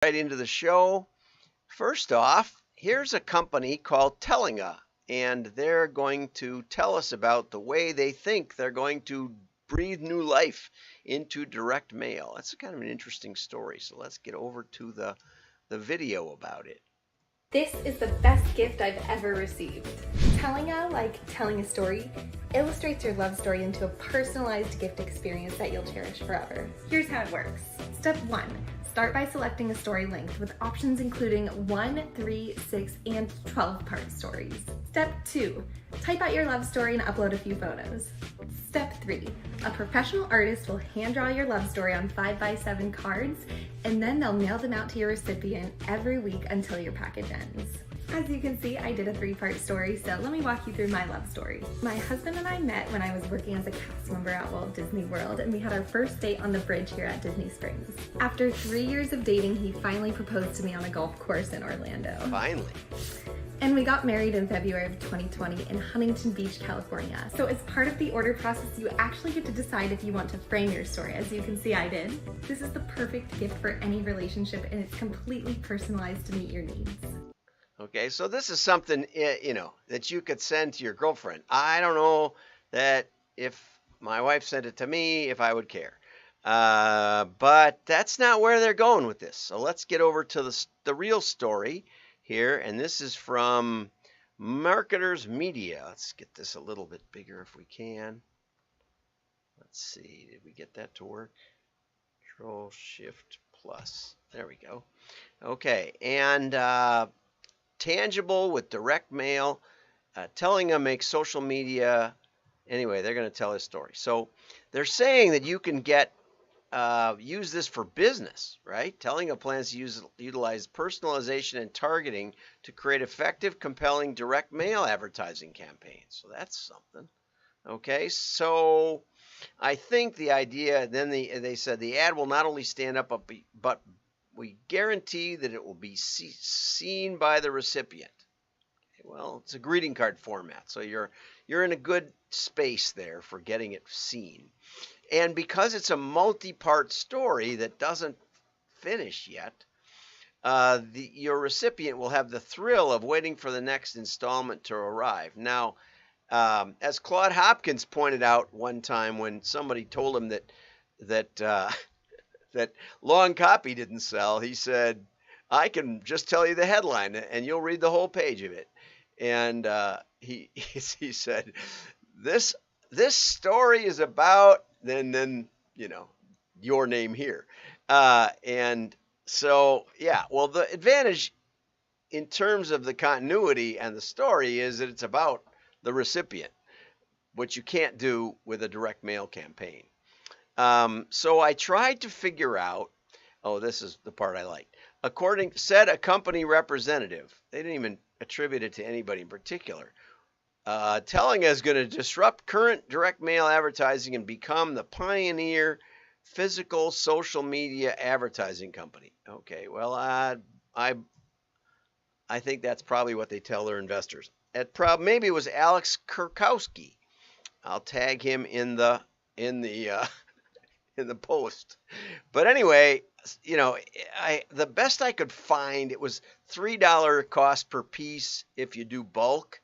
Right into the show. First off, here's a company called Tellinga, and they're going to tell us about the way they think they're going to breathe new life into direct mail. That's kind of an interesting story. So let's get over to the video about it. This is the best gift I've ever received. Tellinga, like telling a story, illustrates your love story into a personalized gift experience that you'll cherish forever. Here's how it works. Step 1. Start by selecting a story length with options including 1, 3, 6, and 12-part stories. Step 2. Type out your love story and upload a few photos. Step 3. A professional artist will hand draw your love story on 5x7 cards, and then they'll mail them out to your recipient every week until your package ends. As you can see, I did a 3-part story, so let me walk you through my love story. My husband and I met when I was working as a cast member at Walt Disney World, and we had our first date on the bridge here at Disney Springs. After 3 years of dating, he finally proposed to me on a golf course in Orlando. Finally. And we got married in February of 2020 in Huntington Beach, California. So as part of the order process, you actually get to decide if you want to frame your story. As you can see, I did. This is the perfect gift for any relationship, and it's completely personalized to meet your needs. Okay, so this is something, that you could send to your girlfriend. I don't know that if my wife sent it to me, if I would care. But that's not where they're going with this. So let's get over to the real story here. And this is from Marketers Media. Let's get this a little bit bigger if we can. Let's see, did we get that to work? Control Shift Plus. There we go. Okay, and tangible with direct mail. Tellinga makes social media. Anyway, they're going to tell his story. So they're saying that you can use this for business, right? Tellinga plans to utilize personalization and targeting to create effective, compelling direct mail advertising campaigns. So that's something. Okay, so I think the idea, then they said the ad will not only stand up, but we guarantee that it will be seen by the recipient. Okay, well, it's a greeting card format, so you're in a good space there for getting it seen. And because it's a multi-part story that doesn't finish yet, your recipient will have the thrill of waiting for the next installment to arrive. Now, as Claude Hopkins pointed out one time when somebody told him that long copy didn't sell, he said, I can just tell you the headline and you'll read the whole page of it. And he said, this story is about, then your name here. And so, yeah, well, the advantage in terms of the continuity and the story is that it's about the recipient, which you can't do with a direct mail campaign. So I tried to figure out, this is the part I liked. Said a company representative, they didn't even attribute it to anybody in particular, Tellinga is going to disrupt current direct mail advertising and become the pioneer physical social media advertising company. Okay, well, I think that's probably what they tell their investors. Maybe it was Alex Kurkowski. I'll tag him in the post. But anyway, the best I could find, it was $3 cost per piece if you do bulk,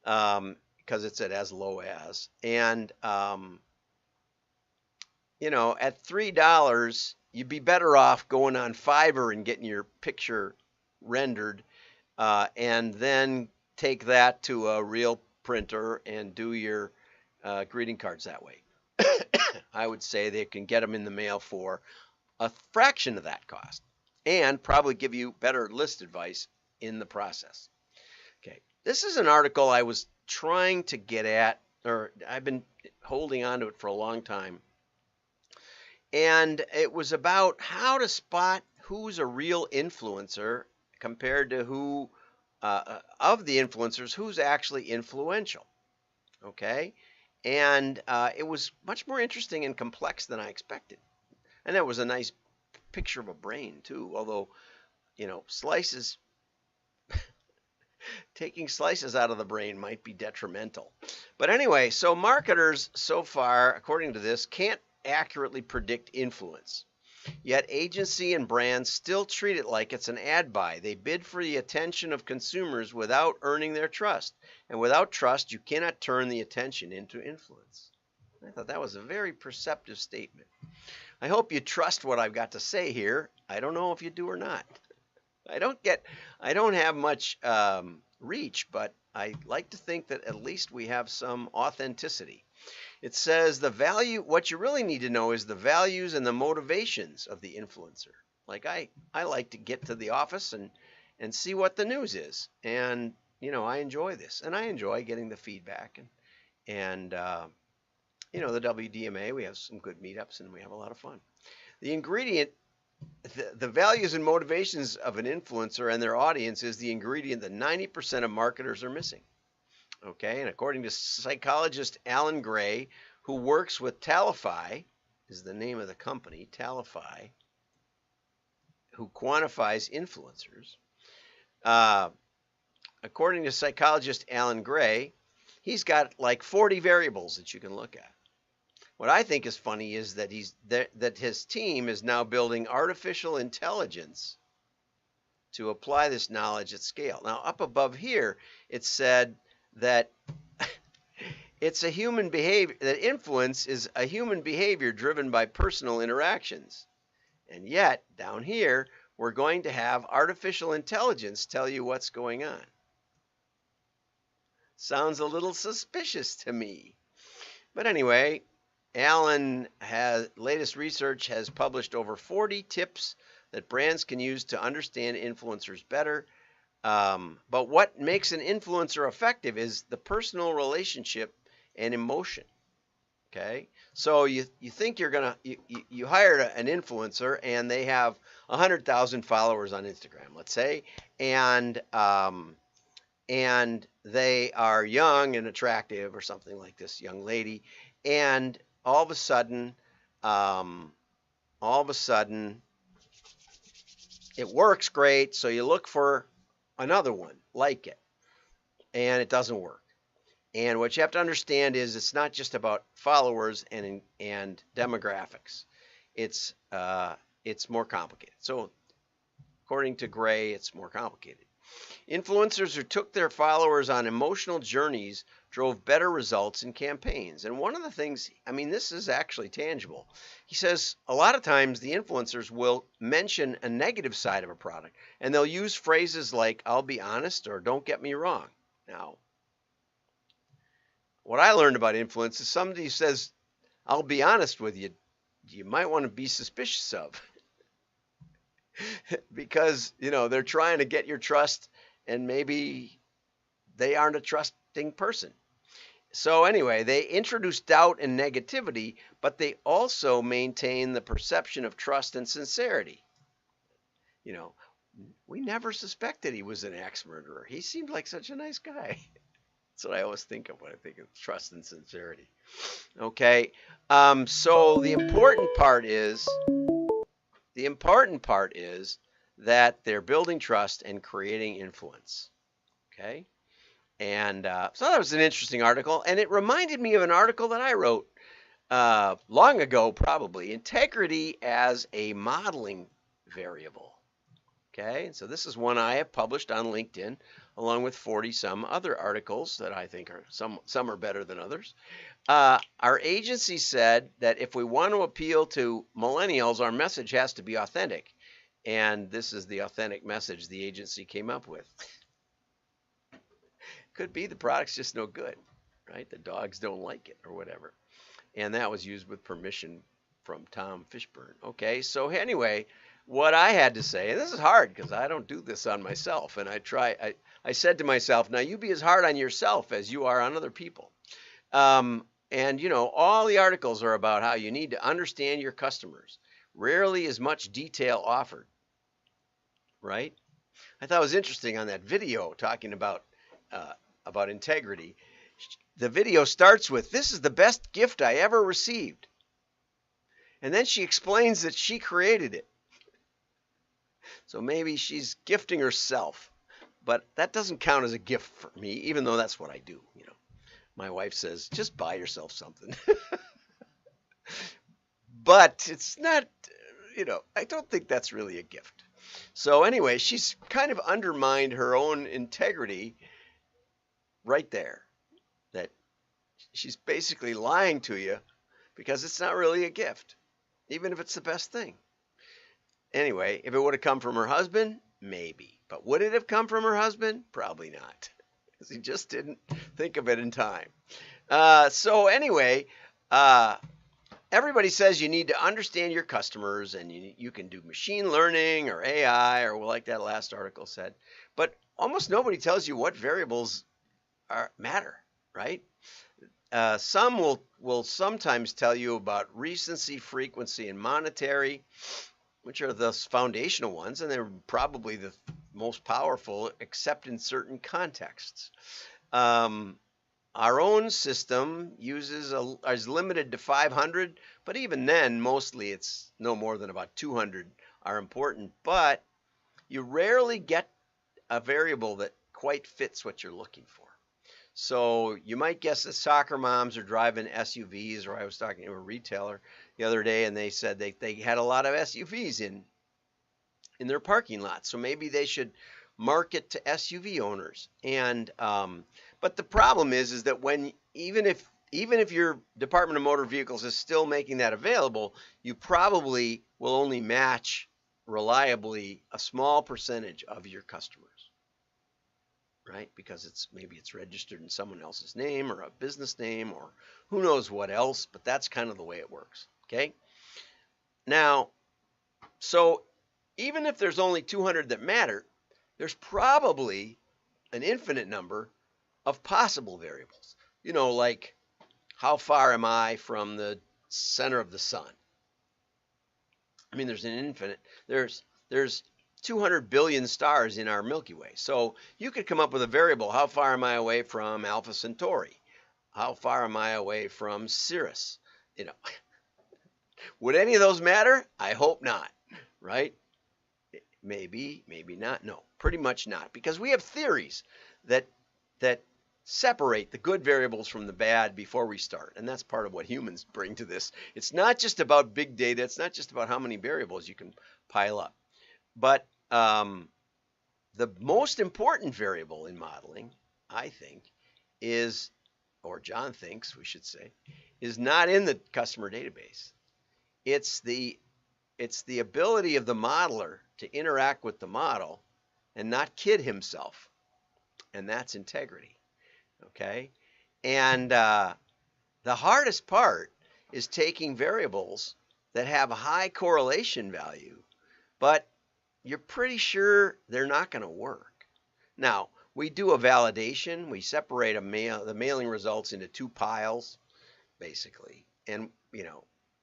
because it said as low as. And at $3, you'd be better off going on Fiverr and getting your picture rendered, and then take that to a real printer and do your greeting cards that way. I would say they can get them in the mail for a fraction of that cost and probably give you better list advice in the process. Okay, this is an article I was trying to get at, or I've been holding on to it for a long time. And it was about how to spot who's a real influencer compared to who, of the influencers, who's actually influential. Okay? And it was much more interesting and complex than I expected. And that was a nice picture of a brain, too. Although, slices, taking slices out of the brain might be detrimental. But anyway, so marketers so far, according to this, can't accurately predict influence. Yet agency and brands still treat it like it's an ad buy. They bid for the attention of consumers without earning their trust. And without trust, you cannot turn the attention into influence. I thought that was a very perceptive statement. I hope you trust what I've got to say here. I don't know if you do or not. I don't have much reach, but I like to think that at least we have some authenticity. It says what you really need to know is the values and the motivations of the influencer. Like I like to get to the office and see what the news is. And, I enjoy this. And I enjoy getting the feedback. And the WDMA, we have some good meetups and we have a lot of fun. The ingredient, the values and motivations of an influencer and their audience is the ingredient that 90% of marketers are missing. Okay, and according to psychologist Alan Gray, who works with Talify, is the name of the company, Talify, who quantifies influencers. According to psychologist Alan Gray, he's got like 40 variables that you can look at. What I think is funny is that that his team is now building artificial intelligence to apply this knowledge at scale. Now, up above here, it said that it's a human behavior, that influence is a human behavior driven by personal interactions. And yet, down here, we're going to have artificial intelligence tell you what's going on. Sounds a little suspicious to me. But anyway, Alan latest research has published over 40 tips that brands can use to understand influencers better. But what makes an influencer effective is the personal relationship and emotion. Okay, so you think you hired an influencer and they have 100,000 followers on Instagram, let's say, and they are young and attractive or something like this young lady, and all of a sudden it works great, so you look for another one like it, and it doesn't work. And what you have to understand is it's not just about followers and demographics. It's more complicated. So according to Gray, it's more complicated. Influencers who took their followers on emotional journeys drove better results in campaigns. And one of the things, this is actually tangible. He says a lot of times the influencers will mention a negative side of a product, and they'll use phrases like, "I'll be honest," or "Don't get me wrong." Now, what I learned about influence is somebody says, "I'll be honest with you," you might want to be suspicious of. Because, they're trying to get your trust, and maybe they aren't a trusting person. So anyway, they introduce doubt and negativity, but they also maintain the perception of trust and sincerity. We never suspected he was an axe murderer. He seemed like such a nice guy. That's what I always think of when I think of trust and sincerity. Okay, so the important part is that they're building trust and creating influence. Okay, and so that was an interesting article, and it reminded me of an article that I wrote long ago, probably, integrity as a modeling variable. Okay, and so this is one I have published on LinkedIn, along with 40 some other articles that I think are some are better than others. Our agency said that if we want to appeal to millennials, our message has to be authentic. And this is the authentic message the agency came up with. Could be the product's just no good, right? The dogs don't like it or whatever. And that was used with permission from Tom Fishburne. Okay, so anyway, what I had to say, and this is hard because I don't do this on myself, and I said to myself, now you be as hard on yourself as you are on other people. And all the articles are about how you need to understand your customers. Rarely is much detail offered, right? I thought it was interesting on that video talking about integrity. The video starts with, "This is the best gift I ever received." And then she explains that she created it. So maybe she's gifting herself, but that doesn't count as a gift for me, even though that's what I do. My wife says, just buy yourself something. But it's not, I don't think that's really a gift. So anyway, she's kind of undermined her own integrity right there. That she's basically lying to you because it's not really a gift, even if it's the best thing. Anyway, if it would have come from her husband, maybe. But would it have come from her husband? Probably not. Because he just didn't think of it in time. So anyway, everybody says you need to understand your customers, and you can do machine learning or AI or like that last article said. But almost nobody tells you what variables matter, right? Some will sometimes tell you about recency, frequency, and monetary, which are the foundational ones, and they're probably the most powerful, except in certain contexts. Our own system is limited to 500, but even then, mostly it's no more than about 200 are important. But you rarely get a variable that quite fits what you're looking for. So you might guess that soccer moms are driving SUVs, or I was talking to a retailer the other day, and they said they had a lot of SUVs in their parking lot. So maybe they should market to SUV owners. And but the problem is that even if your Department of Motor Vehicles is still making that available, you probably will only match reliably a small percentage of your customers. Right? Because maybe it's registered in someone else's name or a business name or who knows what else, but that's kind of the way it works. Okay. Now, so even if there's only 200 that matter, there's probably an infinite number of possible variables. Like how far am I from the center of the sun? I mean, there's 200 billion stars in our Milky Way. So you could come up with a variable. How far am I away from Alpha Centauri? How far am I away from Sirius? Would any of those matter? I hope not, right? Maybe, maybe not. No, pretty much not, because we have theories that separate the good variables from the bad before we start. And that's part of what humans bring to this. It's not just about big data. It's not just about how many variables you can pile up. But the most important variable in modeling, I think, or John thinks we should say, is not in the customer database. It's the ability of the modeler to interact with the model and not kid himself. And that's integrity. Okay? And the hardest part is taking variables that have a high correlation value, but you're pretty sure they're not going to work. Now, we do a validation. We separate the mailing results into two piles, basically. And,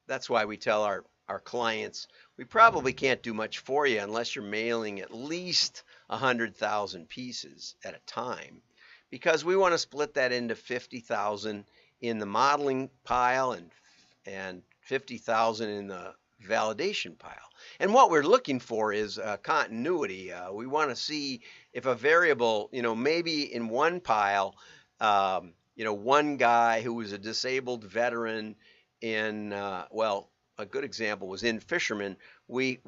that's why we tell our clients, we probably can't do much for you unless you're mailing at least 100,000 pieces at a time, because we want to split that into 50,000 in the modeling pile and 50,000 in the validation pile. And what we're looking for is continuity. We want to see if a variable, maybe in one pile, one guy who was a disabled veteran in, a good example was in fishermen. We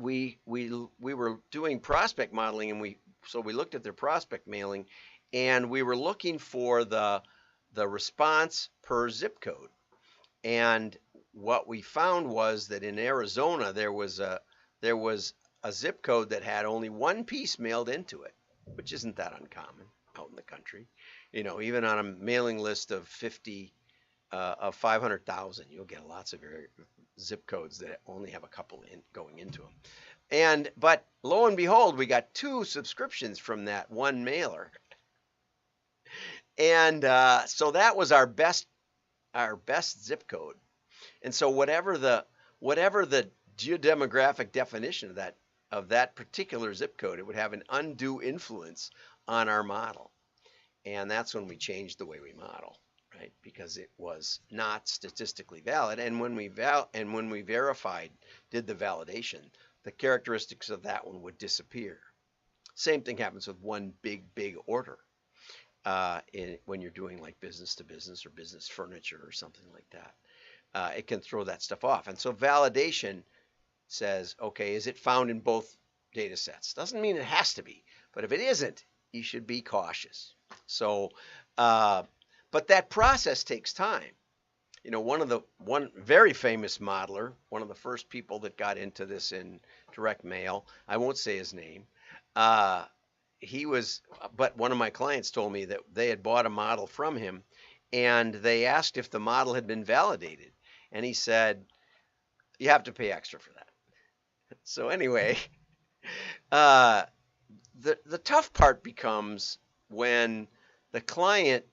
were doing prospect modeling, and we looked at their prospect mailing, and we were looking for the response per zip code. And what we found was that in Arizona there was a zip code that had only one piece mailed into it, which isn't that uncommon out in the country. Even on a mailing list of 500,000, you'll get lots of zip codes that only have a couple going into them. But lo and behold, we got 2 subscriptions from that one mailer. And so that was our best zip code. And so whatever the geodemographic definition of that particular zip code, it would have an undue influence on our model. And that's when we changed the way we model, right? Because it was not statistically valid. And when we verified, did the validation, the characteristics of that one would disappear. Same thing happens with one big order when you're doing like business to business or business furniture or something like that. It can throw that stuff off. And so validation says, okay, is it found in both data sets? Doesn't mean it has to be, but if it isn't, you should be cautious. So, but that process takes time. You know, one very famous modeler, one of the first people that got into this in direct mail, I won't say his name, but one of my clients told me that they had bought a model from him, and they asked if the model had been validated, and he said, you have to pay extra for that. So anyway, the tough part becomes when the client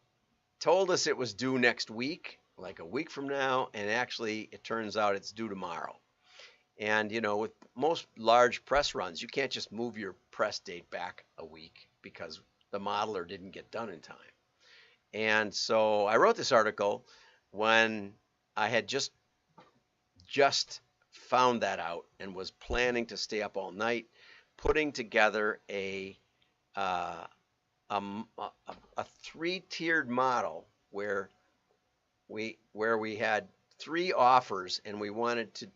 told us it was due next week, like a week from now, and actually it turns out it's due tomorrow. And you know, with most large press runs, you can't just move your press date back a week because the modeler didn't get done in time. And so I wrote this article when I had just found that out and was planning to stay up all night putting together a three-tiered model where we had three offers, and we wanted to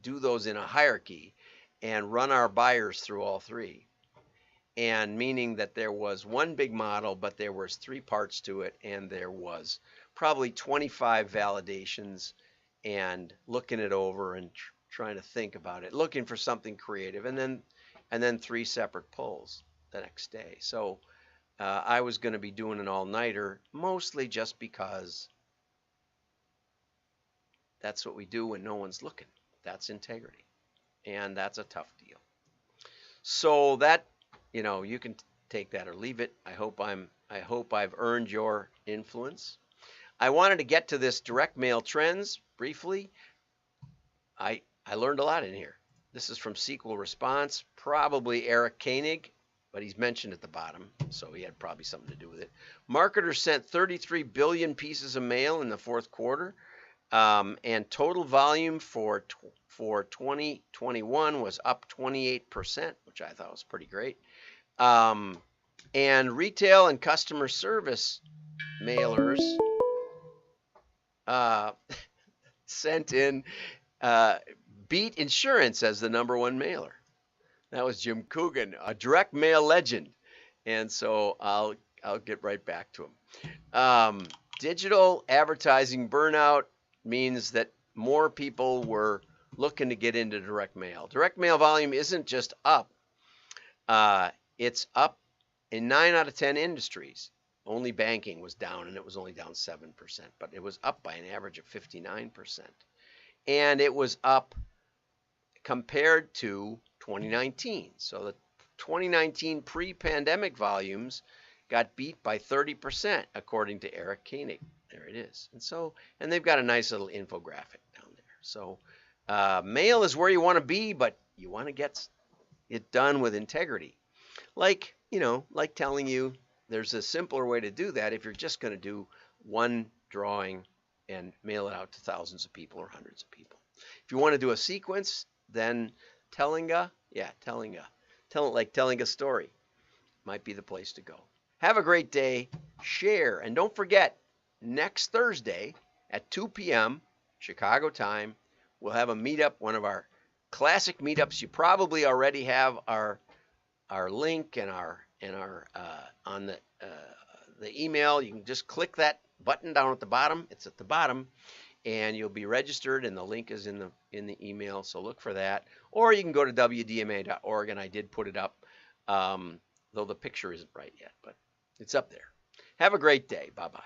do those in a hierarchy and run our buyers through all three. And meaning that there was one big model, but there was three parts to it, and there was probably 25 validations and looking it over and trying to think about it, looking for something creative, and then three separate pulls the next day. So I was going to be doing an all-nighter, mostly just because that's what we do when no one's looking. That's integrity, and that's a tough deal. So that, you know, you can take that or leave it. I hope I've earned your influence. I wanted to get to this direct mail trends briefly. I learned a lot in here. This is from SQL Response, probably Eric Koenig, but he's mentioned at the bottom, so he had probably something to do with it. Marketers sent 33 billion pieces of mail in the fourth quarter, and total volume for 2021 was up 28%, which I thought was pretty great. And retail and customer service mailers sent in beat insurance as the #1 mailer. That was Jim Coogan, a direct mail legend, and so I'll get right back to him. Digital advertising burnout means that more people were looking to get into direct mail. Direct mail volume isn't just up; it's up in 9 out of 10 industries. Only banking was down, and it was only down 7%, but it was up by an average of 59%. And it was up compared to 2019. So the 2019 pre-pandemic volumes got beat by 30%, according to Eric Koenig. There it is. And they've got a nice little infographic down there. So mail is where you want to be, but you want to get it done with integrity. Like telling you, there's a simpler way to do that if you're just going to do one drawing and mail it out to thousands of people or hundreds of people. If you want to do a sequence, then Tellinga, telling a story might be the place to go. Have a great day. Share. And don't forget, next Thursday at 2 p.m. Chicago time, we'll have a meetup, one of our classic meetups. You probably already have our link and our on the email. You can just click that button down at the bottom. It's at the bottom, and you'll be registered, and the link is in the email. So look for that, or you can go to wdma.org, and I did put it up, though the picture isn't right yet, but it's up there. Have a great day. Bye bye.